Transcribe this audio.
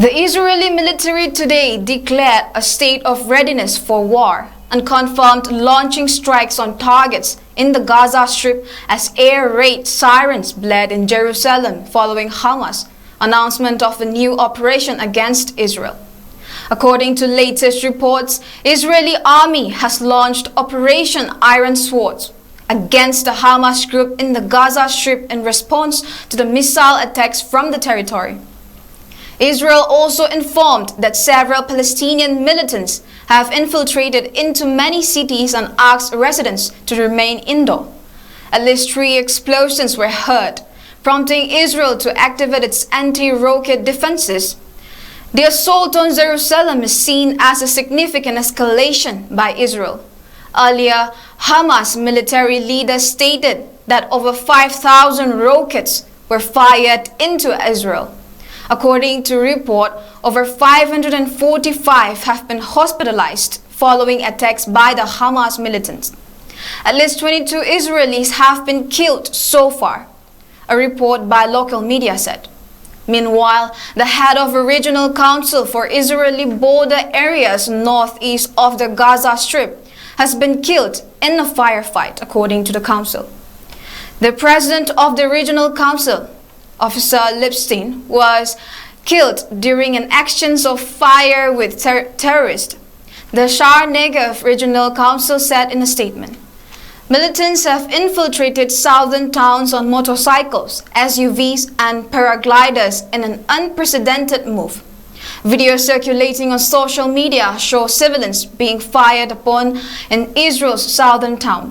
The Israeli military today declared a state of readiness for war and confirmed launching strikes on targets in the Gaza Strip as air raid sirens blared in Jerusalem following Hamas' announcement of a new operation against Israel. According to latest reports, Israeli army has launched Operation Iron Swords against the Hamas group in the Gaza Strip in response to the missile attacks from the territory. Israel also informed that several Palestinian militants have infiltrated into many cities and asked residents to remain indoor. At least 3 explosions were heard, prompting Israel to activate its anti-rocket defenses. The assault on Jerusalem is seen as a significant escalation by Israel. Earlier, Hamas military leaders stated that over 5,000 rockets were fired into Israel. According to report, over 545 have been hospitalized following attacks by the Hamas militants. At least 22 Israelis have been killed so far, a report by local media said. Meanwhile, the head of a regional council for Israeli border areas northeast of the Gaza Strip has been killed in a firefight, according to the council. The president of the regional council, Officer Lipstein, was killed during an exchange of fire with terrorists, the Shar Negev Regional Council said in a statement. Militants have infiltrated southern towns on motorcycles, SUVs, and paragliders in an unprecedented move. Videos circulating on social media show civilians being fired upon in Israel's southern town.